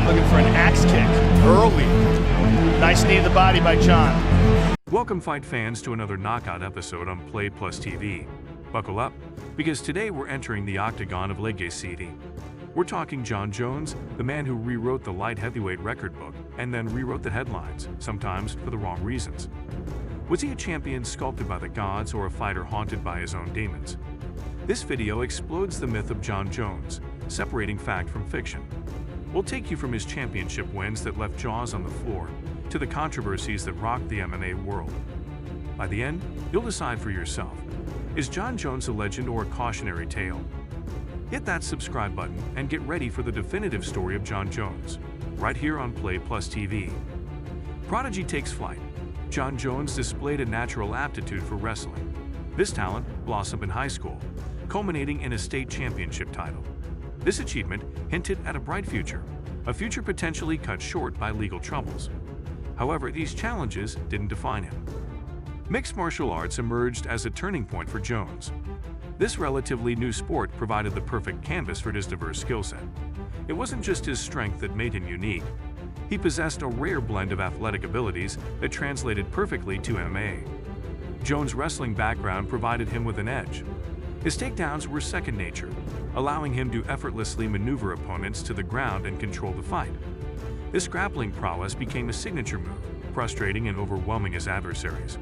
Jon looking for an axe kick early. Nice knee to the body by Jon. Welcome, fight fans, to another knockout episode on Play Plus TV. Buckle up, because today we're entering the Octagon of Leg City. We're talking Jon Jones, the man who rewrote the light heavyweight record book and then rewrote the headlines, sometimes for the wrong reasons. Was he a champion sculpted by the gods or a fighter haunted by his own demons? This video explodes the myth of Jon Jones, separating fact from fiction. We'll take you from his championship wins that left jaws on the floor to the controversies that rocked the MMA world. By the end, you'll decide for yourself. Is Jon Jones a legend or a cautionary tale? Hit that subscribe button and get ready for the definitive story of Jon Jones, right here on Play Plus TV. Prodigy takes flight. Jon Jones displayed a natural aptitude for wrestling. This talent blossomed in high school, culminating in a state championship title. This achievement hinted at a bright future, a future potentially cut short by legal troubles. However, these challenges didn't define him. Mixed martial arts emerged as a turning point for Jones. This relatively new sport provided the perfect canvas for his diverse skill set. It wasn't just his strength that made him unique. He possessed a rare blend of athletic abilities that translated perfectly to MMA. Jones' wrestling background provided him with an edge. His takedowns were second nature, allowing him to effortlessly maneuver opponents to the ground and control the fight. This grappling prowess became a signature move, frustrating and overwhelming his adversaries.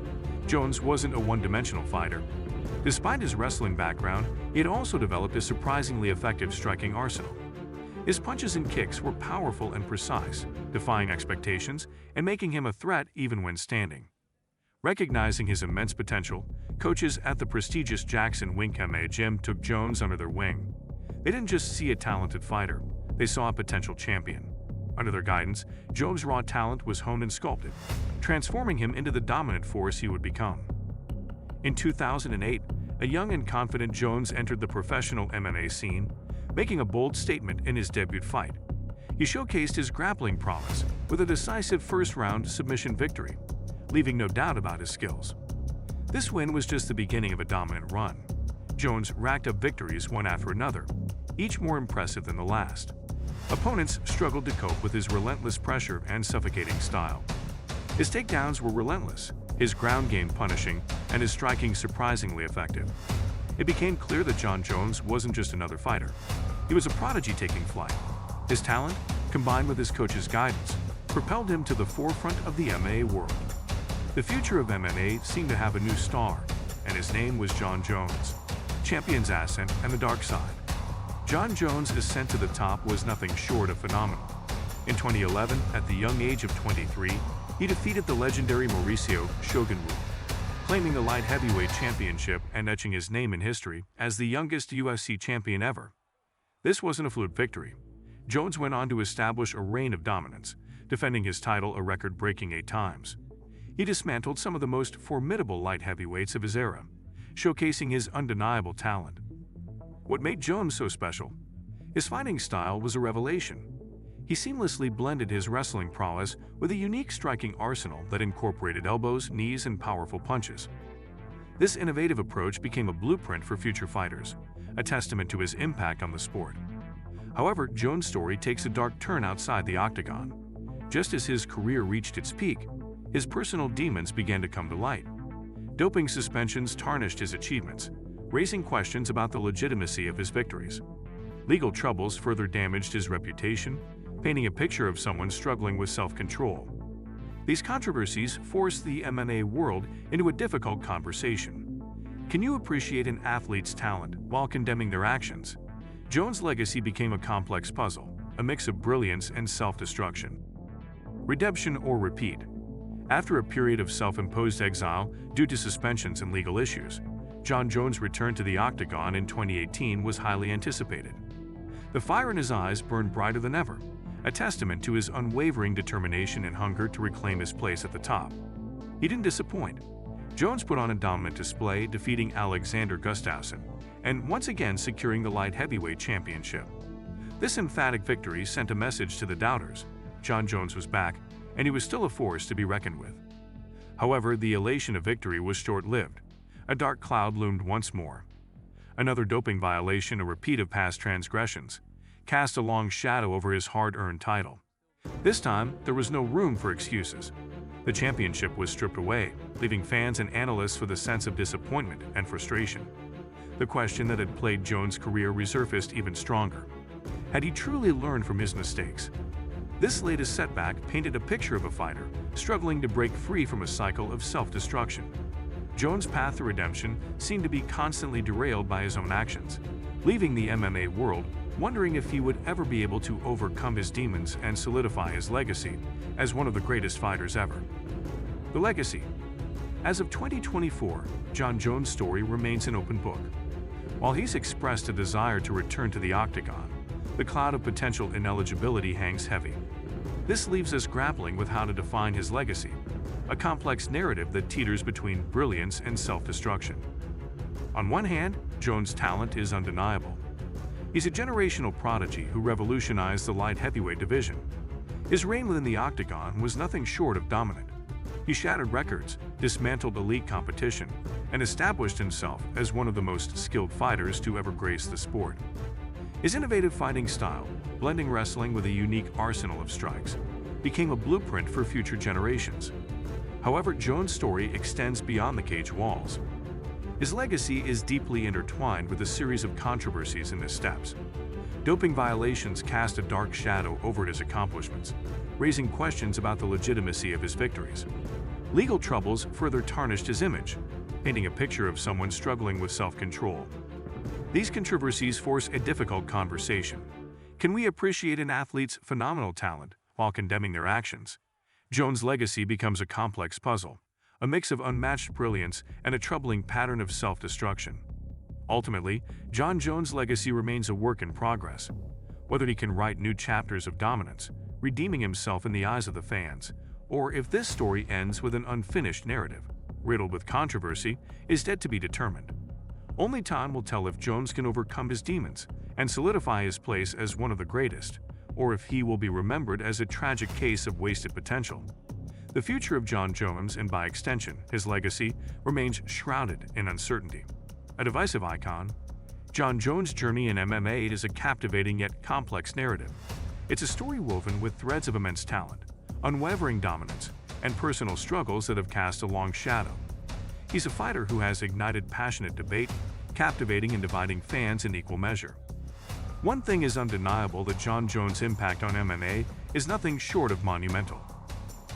Jones wasn't a one-dimensional fighter. Despite his wrestling background, he had also developed a surprisingly effective striking arsenal. His punches and kicks were powerful and precise, defying expectations and making him a threat even when standing. Recognizing his immense potential, coaches at the prestigious Jackson Wink MMA gym took Jones under their wing. They didn't just see a talented fighter, they saw a potential champion. Under their guidance, Jones' raw talent was honed and sculpted, transforming him into the dominant force he would become. In 2008, a young and confident Jones entered the professional MMA scene, making a bold statement in his debut fight. He showcased his grappling prowess with a decisive first-round submission victory, leaving no doubt about his skills. This win was just the beginning of a dominant run. Jones racked up victories one after another, each more impressive than the last. Opponents struggled to cope with his relentless pressure and suffocating style. His takedowns were relentless, his ground game punishing, and his striking surprisingly effective. It became clear that Jon Jones wasn't just another fighter. He was a prodigy taking flight. His talent, combined with his coach's guidance, propelled him to the forefront of the MMA world. The future of MMA seemed to have a new star, and his name was Jon Jones, champion's ascent and the dark side. Jon Jones' ascent to the top was nothing short of phenomenal. In 2011, at the young age of 23, he defeated the legendary Mauricio Shogun Wu, claiming the light heavyweight championship and etching his name in history as the youngest UFC champion ever. This wasn't a fluke victory. Jones went on to establish a reign of dominance, defending his title a record-breaking 8 times. He dismantled some of the most formidable light heavyweights of his era, showcasing his undeniable talent. What made Jones so special? His fighting style was a revelation. He seamlessly blended his wrestling prowess with a unique striking arsenal that incorporated elbows, knees, and powerful punches. This innovative approach became a blueprint for future fighters, a testament to his impact on the sport. However, Jones' story takes a dark turn outside the octagon. Just as his career reached its peak, his personal demons began to come to light. Doping suspensions tarnished his achievements, raising questions about the legitimacy of his victories. Legal troubles further damaged his reputation, painting a picture of someone struggling with self-control. These controversies forced the MMA world into a difficult conversation. Can you appreciate an athlete's talent while condemning their actions? Jones' legacy became a complex puzzle, a mix of brilliance and self-destruction. Redemption or repeat? After a period of self-imposed exile due to suspensions and legal issues, Jon Jones' return to the Octagon in 2018 was highly anticipated. The fire in his eyes burned brighter than ever, a testament to his unwavering determination and hunger to reclaim his place at the top. He didn't disappoint. Jones put on a dominant display, defeating Alexander Gustafsson and once again securing the light heavyweight championship. This emphatic victory sent a message to the doubters. Jon Jones was back, and he was still a force to be reckoned with. However, the elation of victory was short-lived. A dark cloud loomed once more. Another doping violation, a repeat of past transgressions, cast a long shadow over his hard-earned title. This time, there was no room for excuses. The championship was stripped away, leaving fans and analysts with a sense of disappointment and frustration. The question that had plagued Jones' career resurfaced even stronger. Had he truly learned from his mistakes? This latest setback painted a picture of a fighter struggling to break free from a cycle of self-destruction. Jones' path to redemption seemed to be constantly derailed by his own actions, leaving the MMA world wondering if he would ever be able to overcome his demons and solidify his legacy as one of the greatest fighters ever. The legacy. As of 2024, Jon Jones' story remains an open book. While he's expressed a desire to return to the Octagon, the cloud of potential ineligibility hangs heavy. This leaves us grappling with how to define his legacy, a complex narrative that teeters between brilliance and self-destruction. On one hand, Jones' talent is undeniable. He's a generational prodigy who revolutionized the light heavyweight division. His reign within the Octagon was nothing short of dominant. He shattered records, dismantled elite competition, and established himself as one of the most skilled fighters to ever grace the sport. His innovative fighting style, blending wrestling with a unique arsenal of strikes, became a blueprint for future generations. However, Jones' story extends beyond the cage walls. His legacy is deeply intertwined with a series of controversies in his steps. Doping violations cast a dark shadow over his accomplishments, raising questions about the legitimacy of his victories. Legal troubles further tarnished his image, painting a picture of someone struggling with self-control. These controversies force a difficult conversation. Can we appreciate an athlete's phenomenal talent while condemning their actions? Jones' legacy becomes a complex puzzle, a mix of unmatched brilliance and a troubling pattern of self-destruction. Ultimately, Jon Jones' legacy remains a work in progress. Whether he can write new chapters of dominance, redeeming himself in the eyes of the fans, or if this story ends with an unfinished narrative, riddled with controversy, is yet to be determined. Only time will tell if Jones can overcome his demons and solidify his place as one of the greatest, or if he will be remembered as a tragic case of wasted potential. The future of Jon Jones, and by extension, his legacy, remains shrouded in uncertainty. A divisive icon, Jon Jones' journey in MMA is a captivating yet complex narrative. It's a story woven with threads of immense talent, unwavering dominance, and personal struggles that have cast a long shadow. He's a fighter who has ignited passionate debate, captivating and dividing fans in equal measure. One thing is undeniable: that Jon Jones' impact on MMA is nothing short of monumental.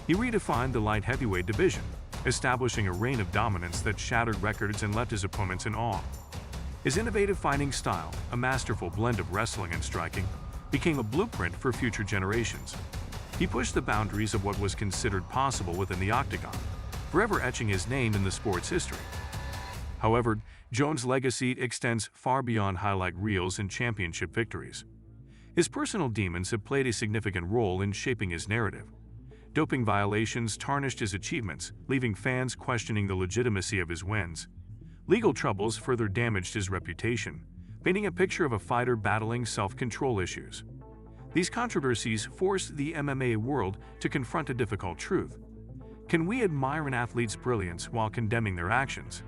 He redefined the light heavyweight division, establishing a reign of dominance that shattered records and left his opponents in awe. His innovative fighting style, a masterful blend of wrestling and striking, became a blueprint for future generations. He pushed the boundaries of what was considered possible within the Octagon, forever etching his name in the sport's history. However, Jones' legacy extends far beyond highlight reels and championship victories. His personal demons have played a significant role in shaping his narrative. Doping violations tarnished his achievements, leaving fans questioning the legitimacy of his wins. Legal troubles further damaged his reputation, painting a picture of a fighter battling self-control issues. These controversies forced the MMA world to confront a difficult truth. Can we admire an athlete's brilliance while condemning their actions?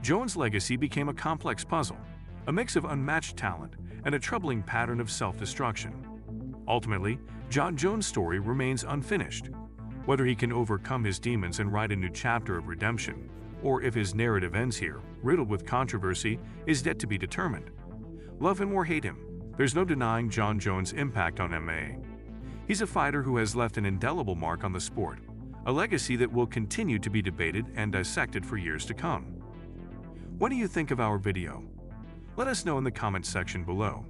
Jones' legacy became a complex puzzle, a mix of unmatched talent and a troubling pattern of self-destruction. Ultimately, Jon Jones' story remains unfinished. Whether he can overcome his demons and write a new chapter of redemption, or if his narrative ends here, riddled with controversy, is yet to be determined. Love him or hate him, there's no denying Jon Jones' impact on MMA. He's a fighter who has left an indelible mark on the sport, a legacy that will continue to be debated and dissected for years to come. What do you think of our video? Let us know in the comments section below.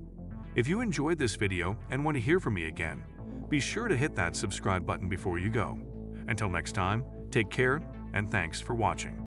If you enjoyed this video and want to hear from me again, be sure to hit that subscribe button before you go. Until next time, take care and thanks for watching.